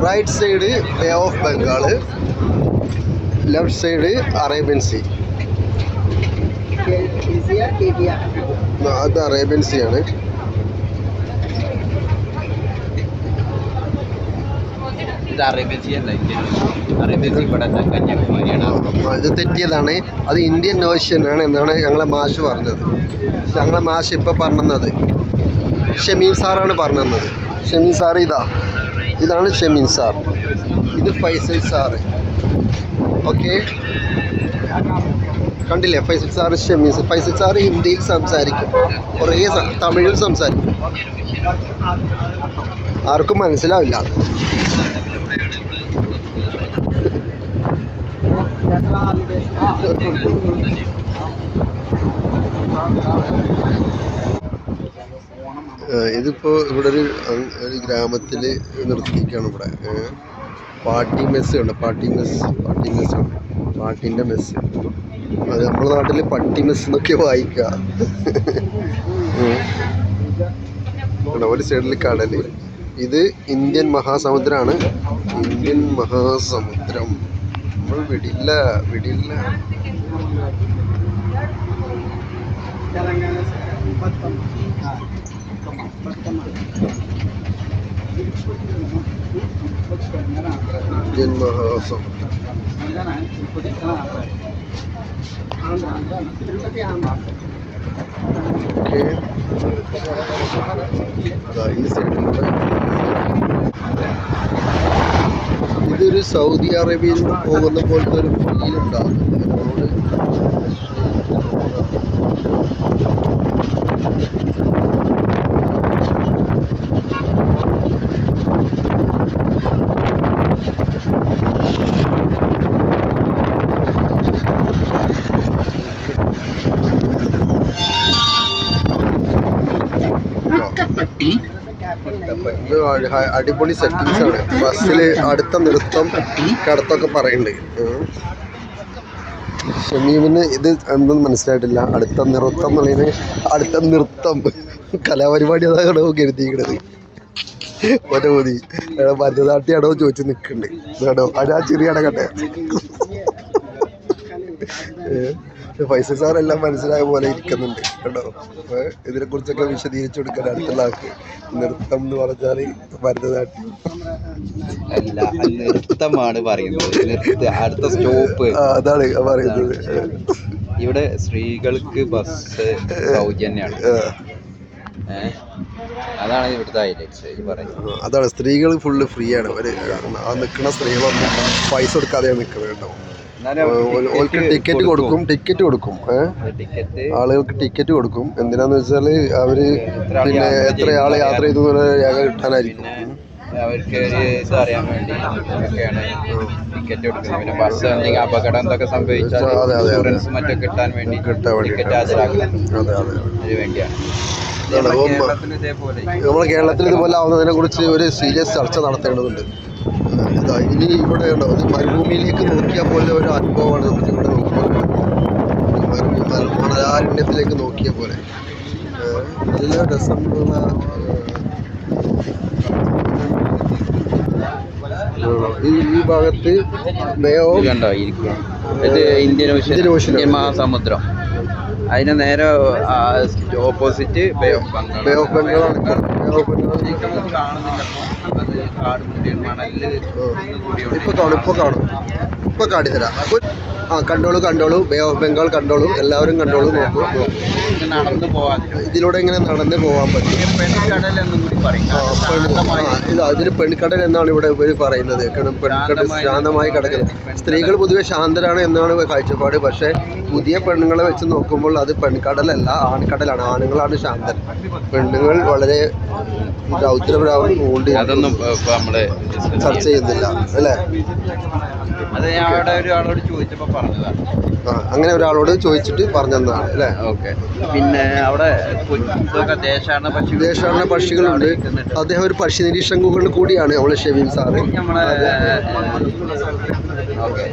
Right side Bay of Bengal, left side Arabian Sea. അത് Arabian Sea ആണ്. ഇത് തെറ്റിയതാണ്. അത് ഇന്ത്യൻ ഓഷ്യൻ ആണ് എന്നാണ് ഞങ്ങളെ മാഷ് പറഞ്ഞത്. ഞങ്ങളെ മാഷ് ഇപ്പം പറഞ്ഞത് ഷമീൻ സാറാണ് പറഞ്ഞത്. ഷമീൻ സാർ ഇതാണ് ഷമീൻ സാർ. ഇത് ഫൈസൽ സാറ്. ഓക്കെ, കണ്ടില്ലേ ഫൈസൽ സാറ് ഷമീൻ. ഫൈസൽ സാറ് ഹിന്ദിയിൽ സംസാരിക്കും, കുറേ തമിഴിൽ സംസാരിക്കും, ആർക്കും മനസ്സിലാവില്ല. ഇതിപ്പോൾ ഇവിടെ ഒരു ഗ്രാമത്തിൽ നിർത്തിയിരിക്കുകയാണ്. ഇവിടെ പാട്ടി മെസ്സ് ഉണ്ട്. പാട്ടിൻ്റെ മെസ്സ്. അത് നമ്മുടെ നാട്ടിൽ പട്ടി മെസ്സ് എന്നൊക്കെ വായിക്കുക. ഒരു സൈഡിൽ കടൽ. ഇത് ഇന്ത്യൻ മഹാസമുദ്രമാണ്. ഇന്ത്യൻ മഹാസമുദ്രം. നമ്മൾ വിടില്ല. ഇന്ത്യൻ മഹാസമുദ്രം. ഓക്കെ, ഈ സൈഡിലൂടെ ഇതൊരു സൗദി അറേബ്യയിൽ പോകുന്ന പോലത്തെ ഒരു ഫീൽ ഉണ്ടാകുന്നുണ്ട്. അടിപൊളി സെറ്റിങ്സ് ആണ്. ബസ്സിൽ അടുത്ത നൃത്തം കടത്തൊക്കെ പറയുന്നുണ്ട്. ഷമീമിന് ഇത് എന്തൊന്നും മനസ്സിലായിട്ടില്ല. അടുത്ത നൃത്തം എന്നുള്ളതിന് അടുത്ത നൃത്തം കലാപരിപാടി അതാണോ കരുതിയിരിക്കണത്. മതി ഭരതനാട്യാണോ ചോദിച്ച് നിൽക്കുന്നുണ്ട്. കേട്ടോ അത് ആ ചെറിയ അടക്കട്ടെ. ഫൈസൽ സാറെല്ലാം മനസ്സിലായ പോലെ ഇരിക്കുന്നുണ്ട് കേട്ടോ. ഇതിനെ കുറിച്ചൊക്കെ വിശദീകരിച്ചു കൊടുക്കാൻ അടുത്തുള്ള ആൾക്ക്. നൃത്തം എന്ന് പറഞ്ഞാൽ ഭരതനാട്യം അല്ല, നൃത്തമാണ് പറയുന്നത്. അടുത്ത സ്റ്റോപ്പ് അതാണ് പറയുന്നത്. ഇവിടെ സ്ത്രീകൾക്ക് ബസ് സൗജന്യമാണ്. അതാണ് ഇവിടുത്തെ ഹൈലൈറ്റ്സ് പറയുന്നത്. അതാണ്, സ്ത്രീകൾ ഫുള്ള് ഫ്രീ ആണ്. ആ നിൽക്കുന്ന സ്ത്രീകളൊന്നും പൈസ കൊടുക്കാതെയാണ് നിൽക്കുന്നത് കേട്ടോ. ടിക്കറ്റ് കൊടുക്കും. ആളുകൾക്ക് ടിക്കറ്റ് കൊടുക്കും. എന്തിനാന്ന് വെച്ചാല് അവര് പിന്നെ എത്ര ആള് യാത്ര ചെയ്തു രേഖ കിട്ടാനായിരിക്കും. അവർക്ക് ഇത് അറിയാൻ വേണ്ടി ഒക്കെയാണ് ടിക്കറ്റ് കൊടുക്കുന്നത്. പിന്നെ ബസ് എന്തെങ്കിലും അപകടം എന്തൊക്കെ സംഭവിച്ചാൽ ഇൻഷുറൻസ് മറ്റൊക്കെ കിട്ടാൻ വേണ്ടി ടിക്കറ്റ് ഹാജരാക്കുന്നത് അതിന് വേണ്ടിയാണ്. നമ്മുടെ കേരളത്തിൽ ഇതുപോലെ ആവുന്നതിനെ കുറിച്ച് ഒരു സീരിയസ് ചർച്ച നടത്തേണ്ടതുണ്ട്. ഇനി ഇവിടെ ഉണ്ടോ മരുഭൂമിയിലേക്ക് നോക്കിയാൽ പോലെ ഒരു അനുഭവമാണ് നമുക്ക് ഇവിടെ നോക്കിയാൽ. മണലാരണ്യത്തിലേക്ക് നോക്കിയ പോലെ നല്ല രസമുള്ള ഈ ഭാഗത്ത് ഇത് ഇന്ത്യൻ മഹാസമുദ്രം. അതിന് നേരെ opposite Bay of Bengal. Bay of ബംഗാളാണ്. ഇപ്പൊ കാണിത്തരാം. കണ്ടോളൂ. ബേ ഓഫ് ബംഗാൾ കണ്ടോളൂ. എല്ലാവരും കണ്ടോളൂ. നോക്കൂ. നടന്നു പോവാൻ ഇതിലൂടെ ഇങ്ങനെ നടന്നു പോകാൻ പറ്റും. അതിന് പെൺകടൽ എന്നാണ് ഇവിടെ ഇവർ പറയുന്നത്. പെൺകടൽ ശാന്തമായി കിടക്കുന്നത്. സ്ത്രീകൾ പൊതുവെ ശാന്തരാണ് എന്നാണ് കാഴ്ചപ്പാട്. പക്ഷേ പുതിയ പെണ്ണുങ്ങളെ വെച്ച് നോക്കുമ്പോൾ അത് പെൺകടലല്ല, ആൺകടലാണ്. ആണുങ്ങളാണ് ശാന്തൻ. പെണ്ണുങ്ങൾ വളരെ രൗദ്രഭാവം കൊണ്ട് അതൊന്നും നമ്മള് ചർച്ച ചെയ്യുന്നില്ല അല്ലേ? അത് ഞാൻ അവിടെ ഒരാളോട് ചോദിച്ചപ്പോൾ പറഞ്ഞതാണ്. അങ്ങനെ ഒരാളോട് ചോദിച്ചിട്ട് പറഞ്ഞതാണ് അല്ലേ? ഓക്കെ. പിന്നെ അവിടെ ഇതൊക്കെ ദേശാടന പക്ഷികളുണ്ട്. അദ്ദേഹം ഒരു പക്ഷി നിരീക്ഷകൻ കൂടിയാണ് നമ്മളെ ഷെബീൻ സാറ്. നമ്മളെ ഓക്കെ